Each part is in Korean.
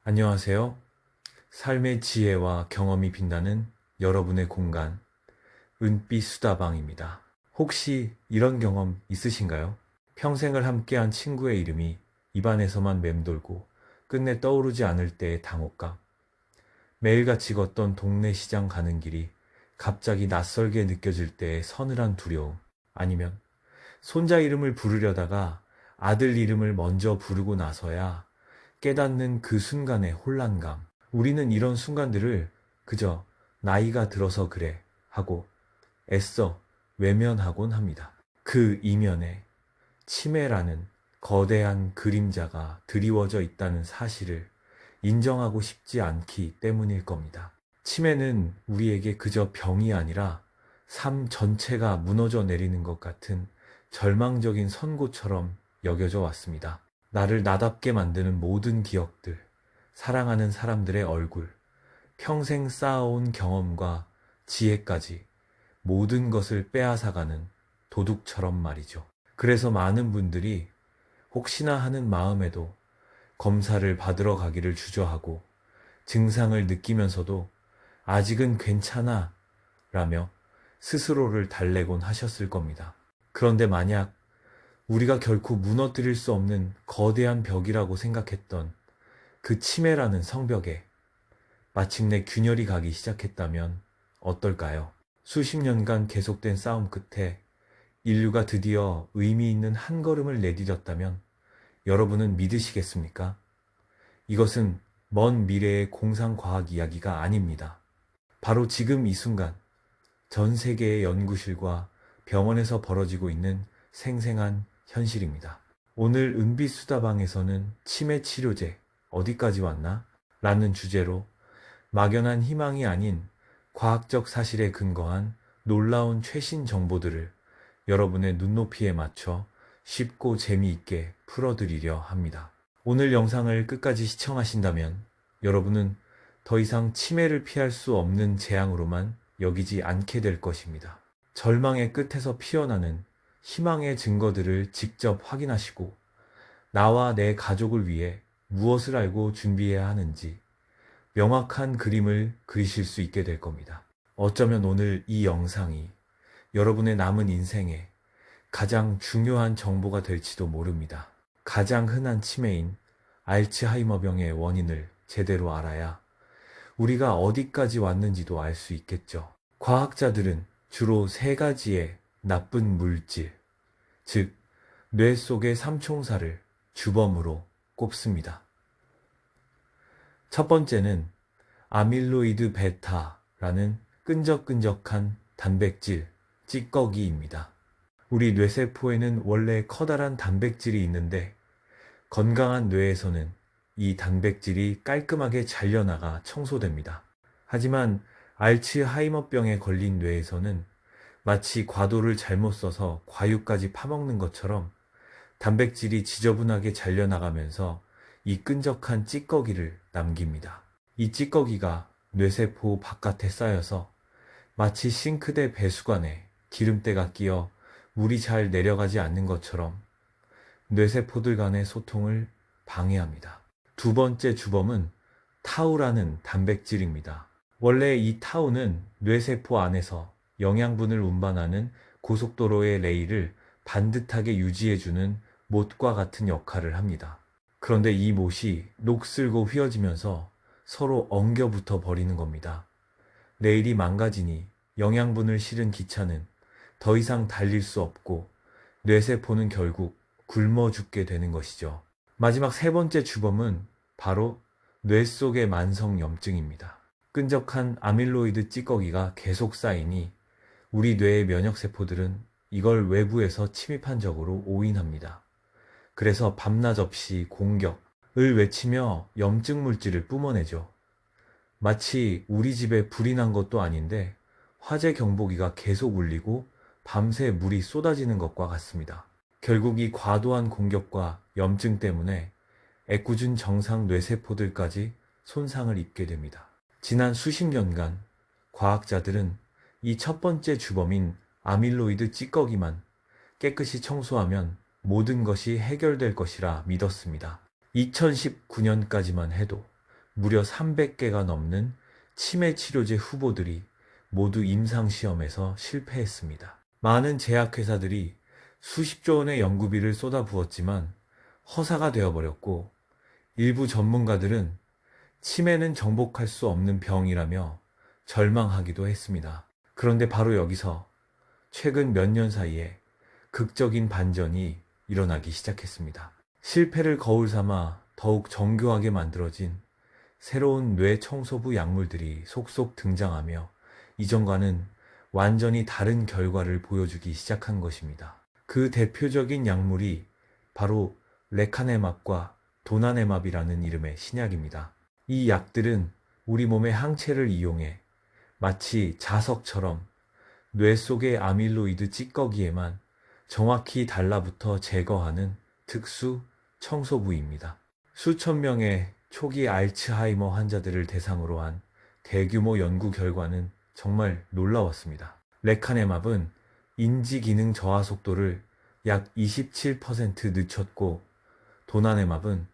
안녕하세요. 삶의 지혜와 경험이 빛나는 여러분의 공간, 은빛 수다방입니다. 혹시 이런 경험 있으신가요? 평생을 함께한 친구의 이름이 입안에서만 맴돌고 끝내 떠오르지 않을 때의 당혹감. 매일같이 걷던 동네 시장 가는 길이 갑자기 낯설게 느껴질 때의 서늘한 두려움. 아니면 손자 이름을 부르려다가 아들 이름을 먼저 부르고 나서야 깨닫는 그 순간의 혼란감. 우리는 이런 순간들을 그저 나이가 들어서 그래 하고 애써 외면하곤 합니다. 그 이면에 치매라는 거대한 그림자가 드리워져 있다는 사실을 인정하고 싶지 않기 때문일 겁니다. 치매는 우리에게 그저 병이 아니라 삶 전체가 무너져 내리는 것 같은 절망적인 선고처럼 여겨져 왔습니다. 나를 나답게 만드는 모든 기억들, 사랑하는 사람들의 얼굴, 평생 쌓아온 경험과 지혜까지 모든 것을 빼앗아가는 도둑처럼 말이죠. 그래서 많은 분들이 혹시나 하는 마음에도 검사를 받으러 가기를 주저하고 증상을 느끼면서도 아직은 괜찮아 라며 스스로를 달래곤 하셨을 겁니다. 그런데 만약 우리가 결코 무너뜨릴 수 없는 거대한 벽이라고 생각했던 그 치매라는 성벽에 마침내 균열이 가기 시작했다면 어떨까요? 수십 년간 계속된 싸움 끝에 인류가 드디어 의미 있는 한 걸음을 내디뎠다면 여러분은 믿으시겠습니까? 이것은 먼 미래의 공상과학 이야기가 아닙니다. 바로 지금 이 순간 전 세계의 연구실과 병원에서 벌어지고 있는 생생한 현실입니다. 오늘 은빛 수다방에서는 치매 치료제 어디까지 왔나? 라는 주제로 막연한 희망이 아닌 과학적 사실에 근거한 놀라운 최신 정보들을 여러분의 눈높이에 맞춰 쉽고 재미있게 풀어드리려 합니다. 오늘 영상을 끝까지 시청하신다면 여러분은 더 이상 치매를 피할 수 없는 재앙으로만 여기지 않게 될 것입니다. 절망의 끝에서 피어나는 희망의 증거들을 직접 확인하시고 나와 내 가족을 위해 무엇을 알고 준비해야 하는지 명확한 그림을 그리실 수 있게 될 겁니다. 어쩌면 오늘 이 영상이 여러분의 남은 인생에 가장 중요한 정보가 될지도 모릅니다. 가장 흔한 치매인 알츠하이머병의 원인을 제대로 알아야 우리가 어디까지 왔는지도 알 수 있겠죠. 과학자들은 주로 세 가지의 나쁜 물질, 즉, 뇌 속의 삼총사를 주범으로 꼽습니다. 첫 번째는 아밀로이드 베타라는 끈적끈적한 단백질, 찌꺼기입니다. 우리 뇌세포에는 원래 커다란 단백질이 있는데 건강한 뇌에서는 이 단백질이 깔끔하게 잘려나가 청소됩니다. 하지만 알츠하이머병에 걸린 뇌에서는 마치 과도를 잘못 써서 과육까지 파먹는 것처럼 단백질이 지저분하게 잘려나가면서 이 끈적한 찌꺼기를 남깁니다. 이 찌꺼기가 뇌세포 바깥에 쌓여서 마치 싱크대 배수관에 기름때가 끼어 물이 잘 내려가지 않는 것처럼 뇌세포들 간의 소통을 방해합니다. 두 번째 주범은 타우라는 단백질입니다. 원래 이 타우는 뇌세포 안에서 영양분을 운반하는 고속도로의 레일을 반듯하게 유지해주는 못과 같은 역할을 합니다. 그런데 이 못이 녹슬고 휘어지면서 서로 엉겨붙어 버리는 겁니다. 레일이 망가지니 영양분을 실은 기차는 더 이상 달릴 수 없고 뇌세포는 결국 굶어 죽게 되는 것이죠. 마지막 세 번째 주범은 바로 뇌 속의 만성염증입니다. 끈적한 아밀로이드 찌꺼기가 계속 쌓이니 우리 뇌의 면역세포들은 이걸 외부에서 침입한 적으로 오인합니다. 그래서 밤낮 없이 공격을 외치며 염증 물질을 뿜어내죠. 마치 우리 집에 불이 난 것도 아닌데 화재 경보기가 계속 울리고 밤새 물이 쏟아지는 것과 같습니다. 결국 이 과도한 공격과 염증 때문에 애꿎은 정상 뇌세포들까지 손상을 입게 됩니다. 지난 수십 년간 과학자들은 이 첫 번째 주범인 아밀로이드 찌꺼기만 깨끗이 청소하면 모든 것이 해결될 것이라 믿었습니다. 2019년까지만 해도 무려 300개가 넘는 치매 치료제 후보들이 모두 임상시험에서 실패했습니다. 많은 제약회사들이 수십조 원의 연구비를 쏟아부었지만 허사가 되어버렸고, 일부 전문가들은 치매는 정복할 수 없는 병이라며 절망하기도 했습니다. 그런데 바로 여기서 최근 몇 년 사이에 극적인 반전이 일어나기 시작했습니다. 실패를 거울 삼아 더욱 정교하게 만들어진 새로운 뇌 청소부 약물들이 속속 등장하며 이전과는 완전히 다른 결과를 보여주기 시작한 것입니다. 그 대표적인 약물이 바로 레카네맙과 도나네맙이라는 이름의 신약입니다. 이 약들은 우리 몸의 항체를 이용해 마치 자석처럼 뇌 속의 아밀로이드 찌꺼기에만 정확히 달라붙어 제거하는 특수 청소부입니다. 수천 명의 초기 알츠하이머 환자들을 대상으로 한 대규모 연구 결과는 정말 놀라웠습니다. 레카네맙은 인지 기능 저하 속도를 약 27% 늦췄고, 도나네맙은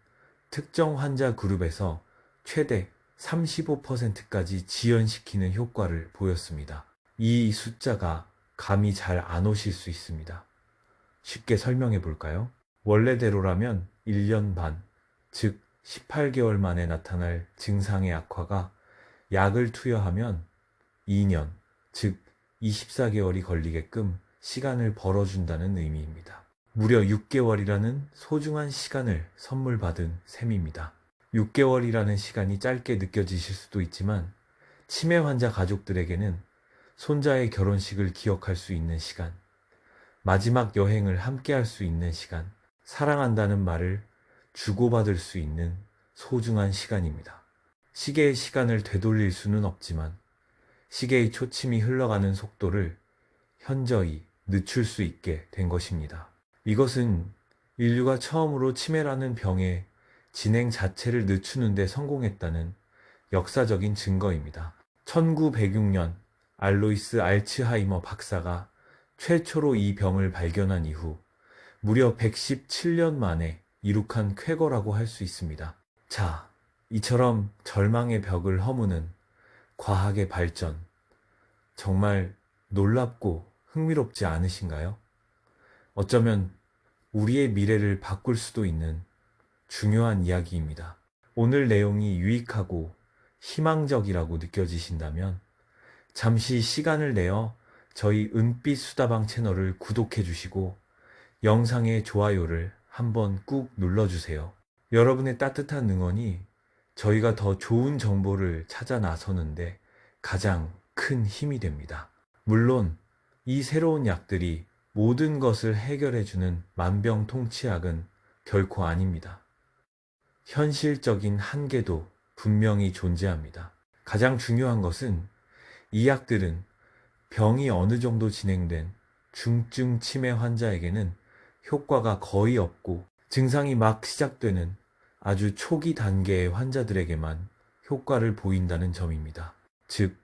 특정 환자 그룹에서 최대 35%까지 지연시키는 효과를 보였습니다. 이 숫자가 감이 잘 안 오실 수 있습니다. 쉽게 설명해 볼까요? 원래대로라면 1년 반, 즉 18개월 만에 나타날 증상의 악화가 약을 투여하면 2년, 즉 24개월이 걸리게끔 시간을 벌어준다는 의미입니다. 무려 6개월이라는 소중한 시간을 선물 받은 셈입니다. 6개월이라는 시간이 짧게 느껴지실 수도 있지만, 치매 환자 가족들에게는 손자의 결혼식을 기억할 수 있는 시간, 마지막 여행을 함께 할 수 있는 시간, 사랑한다는 말을 주고받을 수 있는 소중한 시간입니다. 시계의 시간을 되돌릴 수는 없지만 시계의 초침이 흘러가는 속도를 현저히 늦출 수 있게 된 것입니다. 이것은 인류가 처음으로 치매라는 병의 진행 자체를 늦추는 데 성공했다는 역사적인 증거입니다. 1906년 알로이스 알츠하이머 박사가 최초로 이 병을 발견한 이후 무려 117년 만에 이룩한 쾌거라고 할 수 있습니다. 자, 이처럼 절망의 벽을 허무는 과학의 발전, 정말 놀랍고 흥미롭지 않으신가요? 어쩌면 우리의 미래를 바꿀 수도 있는 중요한 이야기입니다. 오늘 내용이 유익하고 희망적이라고 느껴지신다면 잠시 시간을 내어 저희 은빛 수다방 채널을 구독해 주시고 영상의 좋아요를 한번 꾹 눌러주세요. 여러분의 따뜻한 응원이 저희가 더 좋은 정보를 찾아 나서는데 가장 큰 힘이 됩니다. 물론 이 새로운 약들이 모든 것을 해결해주는 만병통치약은 결코 아닙니다. 현실적인 한계도 분명히 존재합니다. 가장 중요한 것은 이 약들은 병이 어느 정도 진행된 중증 치매 환자에게는 효과가 거의 없고, 증상이 막 시작되는 아주 초기 단계의 환자들에게만 효과를 보인다는 점입니다. 즉,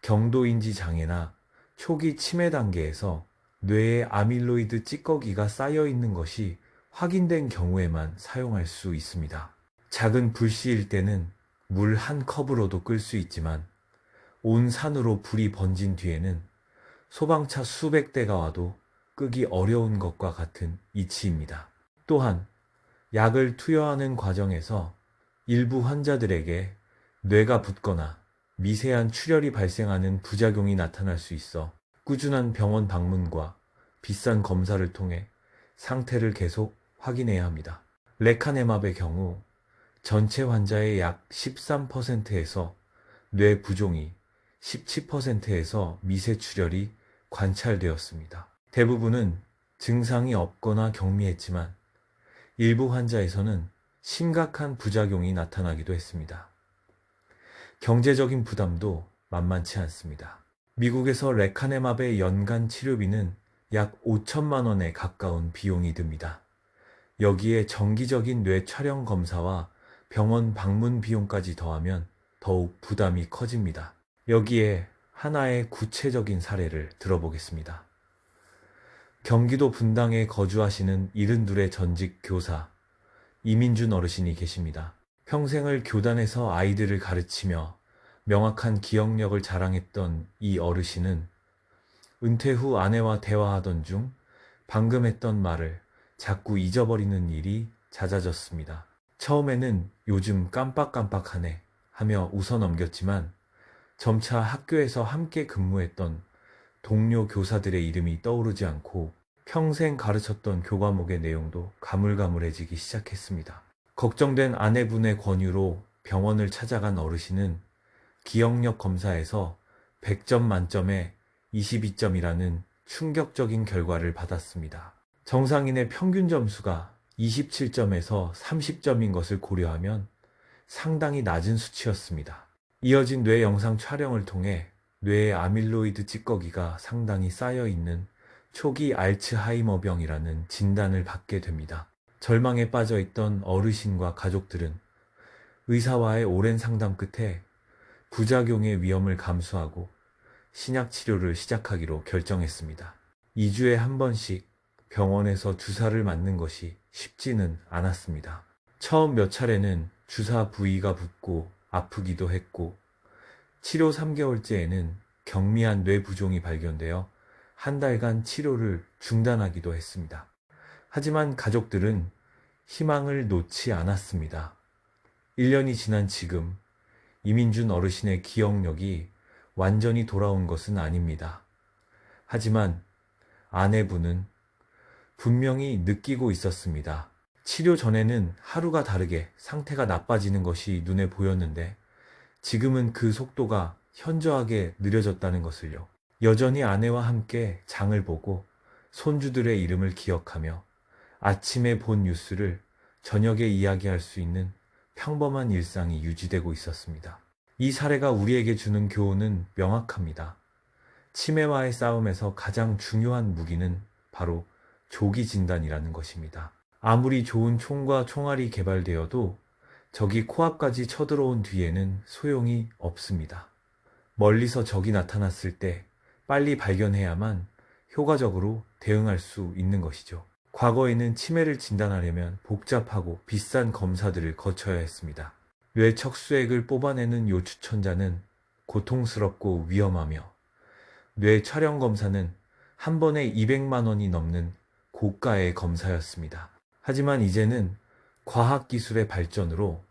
경도인지 장애나 초기 치매 단계에서 뇌에 아밀로이드 찌꺼기가 쌓여 있는 것이 확인된 경우에만 사용할 수 있습니다. 작은 불씨일 때는 물 한 컵으로도 끌 수 있지만 온 산으로 불이 번진 뒤에는 소방차 수백 대가 와도 끄기 어려운 것과 같은 이치입니다. 또한 약을 투여하는 과정에서 일부 환자들에게 뇌가 붓거나 미세한 출혈이 발생하는 부작용이 나타날 수 있어 꾸준한 병원 방문과 비싼 검사를 통해 상태를 계속 확인해야 합니다. 레카네맙의 경우 전체 환자의 약 13%에서 뇌 부종이, 17%에서 미세 출혈이 관찰되었습니다. 대부분은 증상이 없거나 경미했지만 일부 환자에서는 심각한 부작용이 나타나기도 했습니다. 경제적인 부담도 만만치 않습니다. 미국에서 레카네맙의 연간 치료비는 약 5천만 원에 가까운 비용이 듭니다. 여기에 정기적인 뇌 촬영 검사와 병원 방문 비용까지 더하면 더욱 부담이 커집니다. 여기에 하나의 구체적인 사례를 들어보겠습니다. 경기도 분당에 거주하시는 72의 전직 교사 이민준 어르신이 계십니다. 평생을 교단에서 아이들을 가르치며 명확한 기억력을 자랑했던 이 어르신은 은퇴 후 아내와 대화하던 중 방금 했던 말을 자꾸 잊어버리는 일이 잦아졌습니다. 처음에는 요즘 깜빡깜빡하네 하며 웃어 넘겼지만 점차 학교에서 함께 근무했던 동료 교사들의 이름이 떠오르지 않고 평생 가르쳤던 교과목의 내용도 가물가물해지기 시작했습니다. 걱정된 아내분의 권유로 병원을 찾아간 어르신은 기억력 검사에서 100점 만점에 22점이라는 충격적인 결과를 받았습니다. 정상인의 평균 점수가 27점에서 30점인 것을 고려하면 상당히 낮은 수치였습니다. 이어진 뇌 영상 촬영을 통해 뇌에 아밀로이드 찌꺼기가 상당히 쌓여 있는 초기 알츠하이머병이라는 진단을 받게 됩니다. 절망에 빠져 있던 어르신과 가족들은 의사와의 오랜 상담 끝에 부작용의 위험을 감수하고 신약 치료를 시작하기로 결정했습니다. 2주에 한 번씩 병원에서 주사를 맞는 것이 쉽지는 않았습니다. 처음 몇 차례는 주사 부위가 붓고 아프기도 했고 치료 3개월째에는 경미한 뇌부종이 발견되어 한 달간 치료를 중단하기도 했습니다. 하지만 가족들은 희망을 놓지 않았습니다. 1년이 지난 지금 이민준 어르신의 기억력이 완전히 돌아온 것은 아닙니다. 하지만 아내분은 분명히 느끼고 있었습니다. 치료 전에는 하루가 다르게 상태가 나빠지는 것이 눈에 보였는데 지금은 그 속도가 현저하게 느려졌다는 것을요. 여전히 아내와 함께 장을 보고 손주들의 이름을 기억하며 아침에 본 뉴스를 저녁에 이야기할 수 있는 평범한 일상이 유지되고 있었습니다. 이 사례가 우리에게 주는 교훈은 명확합니다. 치매와의 싸움에서 가장 중요한 무기는 바로 조기 진단이라는 것입니다. 아무리 좋은 총과 총알이 개발되어도 적이 코앞까지 쳐들어온 뒤에는 소용이 없습니다. 멀리서 적이 나타났을 때 빨리 발견해야만 효과적으로 대응할 수 있는 것이죠. 과거에는 치매를 진단하려면 복잡하고 비싼 검사들을 거쳐야 했습니다. 뇌 척수액을 뽑아내는 요추천자는 고통스럽고 위험하며 뇌 촬영 검사는 한 번에 200만 원이 넘는 고가의 검사였습니다. 하지만 이제는 과학기술의 발전으로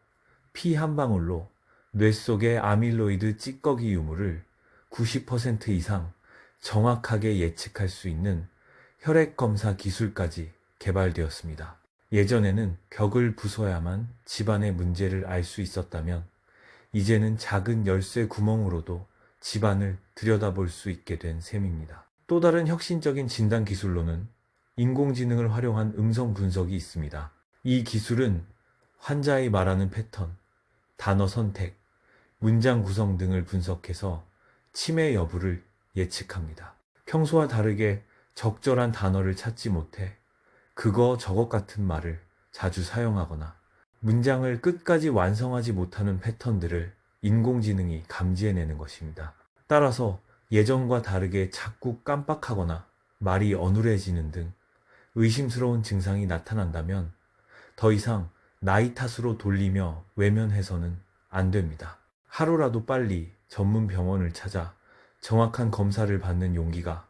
피 한 방울로 뇌 속의 아밀로이드 찌꺼기 유무를 90% 이상 정확하게 예측할 수 있는 혈액검사 기술까지 개발되었습니다. 예전에는 벽을 부숴야만 집안의 문제를 알 수 있었다면 이제는 작은 열쇠 구멍으로도 집안을 들여다볼 수 있게 된 셈입니다. 또 다른 혁신적인 진단 기술로는 인공지능을 활용한 음성 분석이 있습니다. 이 기술은 환자의 말하는 패턴, 단어 선택, 문장 구성 등을 분석해서 치매 여부를 예측합니다. 평소와 다르게 적절한 단어를 찾지 못해 그거 저것 같은 말을 자주 사용하거나 문장을 끝까지 완성하지 못하는 패턴들을 인공지능이 감지해내는 것입니다. 따라서 예전과 다르게 자꾸 깜빡하거나 말이 어눌해지는 등 의심스러운 증상이 나타난다면 더 이상 나이 탓으로 돌리며 외면해서는 안 됩니다. 하루라도 빨리 전문 병원을 찾아 정확한 검사를 받는 용기가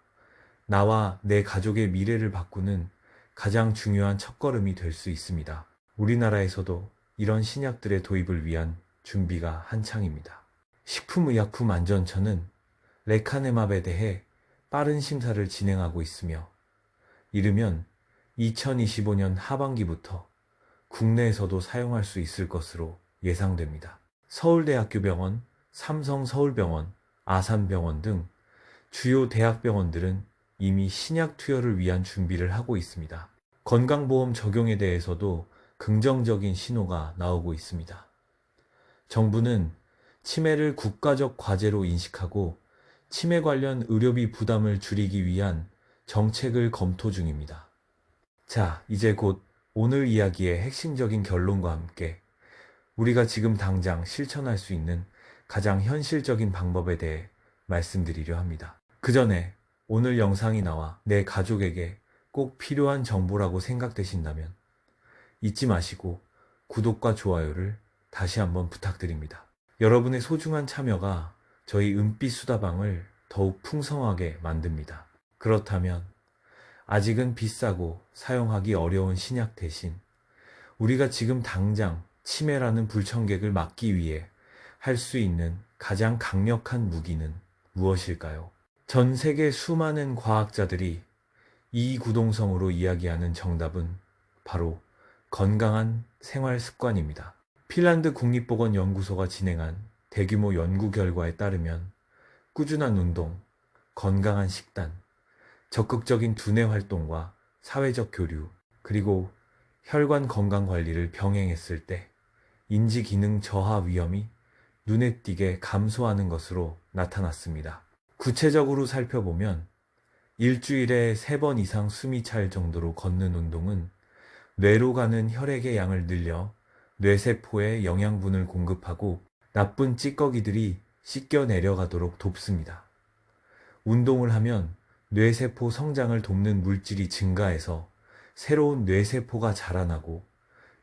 나와 내 가족의 미래를 바꾸는 가장 중요한 첫걸음이 될 수 있습니다. 우리나라에서도 이런 신약들의 도입을 위한 준비가 한창입니다. 식품의약품안전처는 레카네맙에 대해 빠른 심사를 진행하고 있으며 이르면 2025년 하반기부터 국내에서도 사용할 수 있을 것으로 예상됩니다. 서울대학교 병원, 삼성서울병원, 아산병원 등 주요 대학병원들은 이미 신약 투여를 위한 준비를 하고 있습니다. 건강보험 적용에 대해서도 긍정적인 신호가 나오고 있습니다. 정부는 치매를 국가적 과제로 인식하고 치매 관련 의료비 부담을 줄이기 위한 정책을 검토 중입니다. 자, 이제 곧 오늘 이야기의 핵심적인 결론과 함께 우리가 지금 당장 실천할 수 있는 가장 현실적인 방법에 대해 말씀드리려 합니다. 그 전에 오늘 영상이 나와 내 가족에게 꼭 필요한 정보라고 생각되신다면 잊지 마시고 구독과 좋아요를 다시 한번 부탁드립니다. 여러분의 소중한 참여가 저희 은빛 수다방을 더욱 풍성하게 만듭니다. 그렇다면 아직은 비싸고 사용하기 어려운 신약 대신 우리가 지금 당장 치매라는 불청객을 막기 위해 할 수 있는 가장 강력한 무기는 무엇일까요? 전 세계 수많은 과학자들이 이구동성으로 이야기하는 정답은 바로 건강한 생활 습관입니다. 핀란드 국립보건연구소가 진행한 대규모 연구 결과에 따르면 꾸준한 운동, 건강한 식단, 적극적인 두뇌 활동과 사회적 교류, 그리고 혈관 건강 관리를 병행했을 때 인지 기능 저하 위험이 눈에 띄게 감소하는 것으로 나타났습니다. 구체적으로 살펴보면 일주일에 3번 이상 숨이 찰 정도로 걷는 운동은 뇌로 가는 혈액의 양을 늘려 뇌세포에 영양분을 공급하고 나쁜 찌꺼기들이 씻겨 내려가도록 돕습니다. 운동을 하면 뇌세포 성장을 돕는 물질이 증가해서 새로운 뇌세포가 자라나고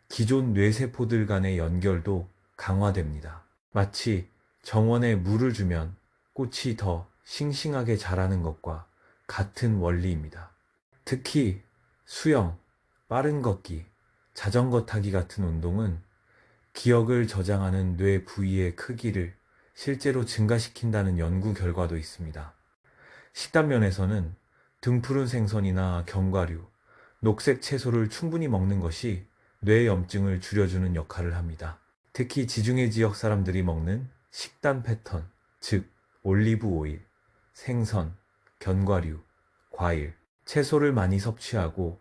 기존 뇌세포들 간의 연결도 강화됩니다. 마치 정원에 물을 주면 꽃이 더 싱싱하게 자라는 것과 같은 원리입니다. 특히 수영, 빠른 걷기, 자전거 타기 같은 운동은 기억을 저장하는 뇌 부위의 크기를 실제로 증가시킨다는 연구 결과도 있습니다. 식단 면에서는 등푸른 생선이나 견과류, 녹색 채소를 충분히 먹는 것이 뇌 염증을 줄여주는 역할을 합니다. 특히 지중해 지역 사람들이 먹는 식단 패턴, 즉 올리브 오일, 생선, 견과류, 과일, 채소를 많이 섭취하고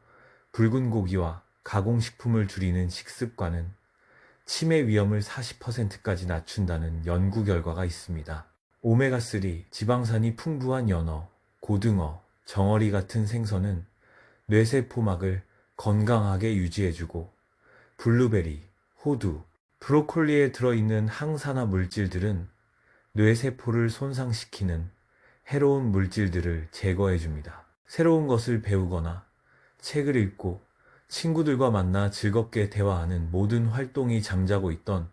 붉은 고기와 가공식품을 줄이는 식습관은 치매 위험을 40%까지 낮춘다는 연구 결과가 있습니다. 오메가3 지방산이 풍부한 연어, 고등어, 정어리 같은 생선은 뇌세포막을 건강하게 유지해주고 블루베리, 호두, 브로콜리에 들어있는 항산화 물질들은 뇌세포를 손상시키는 해로운 물질들을 제거해줍니다. 새로운 것을 배우거나 책을 읽고 친구들과 만나 즐겁게 대화하는 모든 활동이 잠자고 있던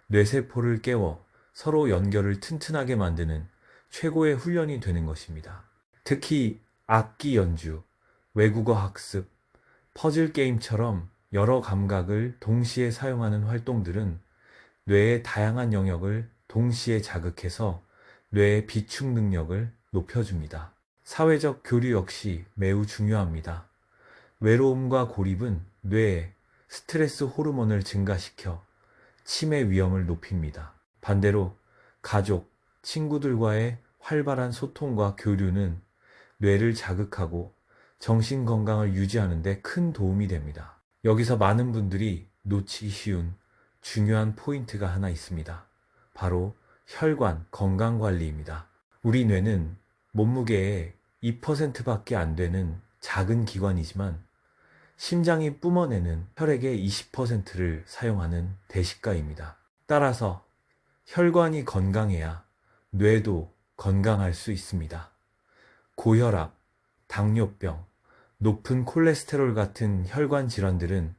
뇌세포를 깨워 서로 연결을 튼튼하게 만드는 최고의 훈련이 되는 것입니다. 특히 악기 연주, 외국어 학습, 퍼즐 게임처럼 여러 감각을 동시에 사용하는 활동들은 뇌의 다양한 영역을 동시에 자극해서 뇌의 비축 능력을 높여줍니다. 사회적 교류 역시 매우 중요합니다. 외로움과 고립은 뇌에 스트레스 호르몬을 증가시켜 치매 위험을 높입니다. 반대로 가족, 친구들과의 활발한 소통과 교류는 뇌를 자극하고 정신 건강을 유지하는 데 큰 도움이 됩니다. 여기서 많은 분들이 놓치기 쉬운 중요한 포인트가 하나 있습니다. 바로 혈관 건강 관리입니다. 우리 뇌는 몸무게의 2%밖에 안 되는 작은 기관이지만 심장이 뿜어내는 혈액의 20%를 사용하는 대식가입니다. 따라서 혈관이 건강해야 뇌도 건강할 수 있습니다. 고혈압, 당뇨병, 높은 콜레스테롤 같은 혈관 질환들은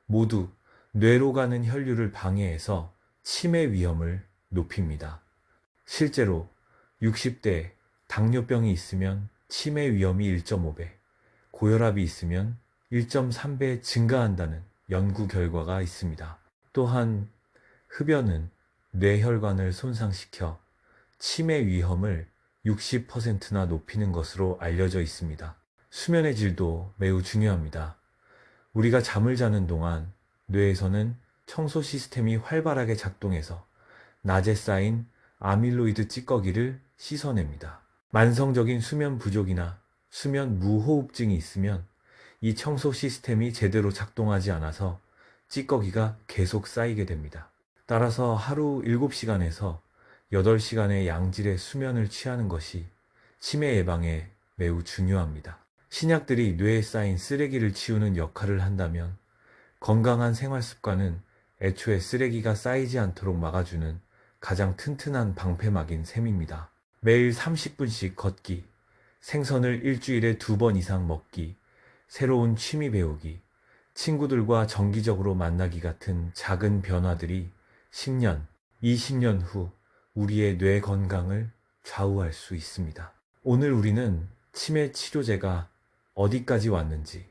모두 뇌로 가는 혈류를 방해해서 치매 위험을 높입니다. 실제로 60대에 당뇨병이 있으면 치매 위험이 1.5배, 고혈압이 있으면 1.3배 증가한다는 연구 결과가 있습니다. 또한 흡연은 뇌혈관을 손상시켜 치매 위험을 60%나 높이는 것으로 알려져 있습니다. 수면의 질도 매우 중요합니다. 우리가 잠을 자는 동안 뇌에서는 청소 시스템이 활발하게 작동해서 낮에 쌓인 아밀로이드 찌꺼기를 씻어냅니다. 만성적인 수면 부족이나 수면 무호흡증이 있으면 이 청소 시스템이 제대로 작동하지 않아서 찌꺼기가 계속 쌓이게 됩니다. 따라서 하루 7시간에서 8시간의 양질의 수면을 취하는 것이 치매 예방에 매우 중요합니다. 신약들이 뇌에 쌓인 쓰레기를 치우는 역할을 한다면 건강한 생활 습관은 애초에 쓰레기가 쌓이지 않도록 막아주는 가장 튼튼한 방패막인 셈입니다. 매일 30분씩 걷기, 생선을 일주일에 2번 이상 먹기, 새로운 취미 배우기, 친구들과 정기적으로 만나기 같은 작은 변화들이 10년, 20년 후 우리의 뇌 건강을 좌우할 수 있습니다. 오늘 우리는 치매 치료제가 어디까지 왔는지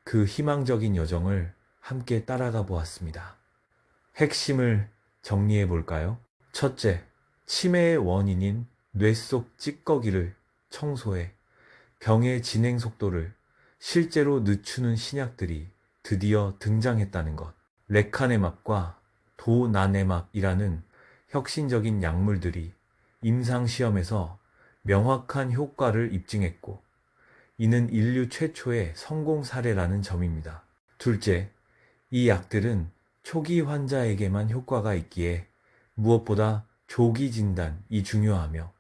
그 희망적인 여정을 함께 따라가 보았습니다. 핵심을 정리해 볼까요? 첫째, 치매의 원인인 뇌 속 찌꺼기를 청소해 병의 진행 속도를 실제로 늦추는 신약들이 드디어 등장했다는 것. 레카네맙과 도나네맙이라는 혁신적인 약물들이 임상시험에서 명확한 효과를 입증했고, 이는 인류 최초의 성공 사례라는 점입니다. 둘째, 이 약들은 초기 환자에게만 효과가 있기에 무엇보다 조기 진단이 중요하며,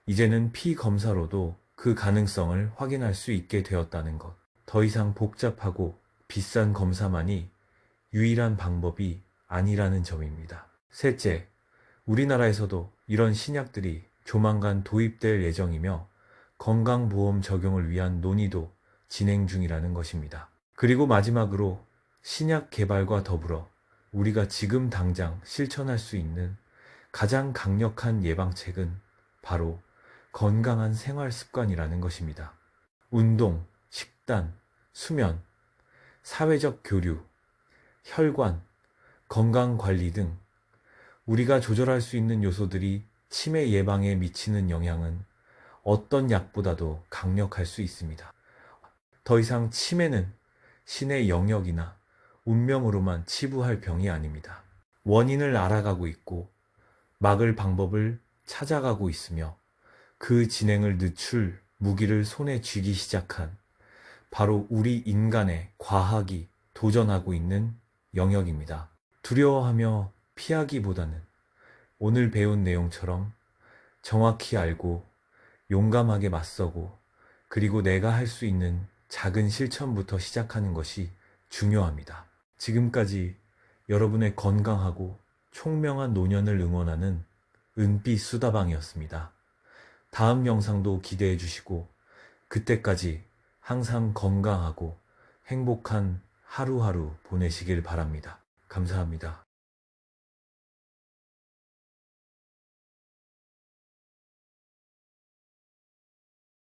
이제는 피 검사로도 그 가능성을 확인할 수 있게 되었다는 것. 더 이상 복잡하고 비싼 검사만이 유일한 방법이 아니라는 점입니다. 셋째, 우리나라에서도 이런 신약들이 조만간 도입될 예정이며 건강보험 적용을 위한 논의도 진행 중이라는 것입니다. 그리고 마지막으로 신약 개발과 더불어 우리가 지금 당장 실천할 수 있는 가장 강력한 예방책은 바로 건강한 생활 습관이라는 것입니다. 운동, 식단, 수면, 사회적 교류, 혈관, 건강 관리 등 우리가 조절할 수 있는 요소들이 치매 예방에 미치는 영향은 어떤 약보다도 강력할 수 있습니다. 더 이상 치매는 신의 영역이나 운명으로만 치부할 병이 아닙니다. 원인을 알아가고 있고 막을 방법을 찾아가고 있으며 그 진행을 늦출 무기를 손에 쥐기 시작한 바로 우리 인간의 과학이 도전하고 있는 영역입니다. 두려워하며 피하기보다는 오늘 배운 내용처럼 정확히 알고 용감하게 맞서고, 그리고 내가 할 수 있는 작은 실천부터 시작하는 것이 중요합니다. 지금까지 여러분의 건강하고 총명한 노년을 응원하는 은빛 수다방이었습니다. 다음 영상도 기대해 주시고, 그때까지 항상 건강하고 행복한 하루하루 보내시길 바랍니다. 감사합니다.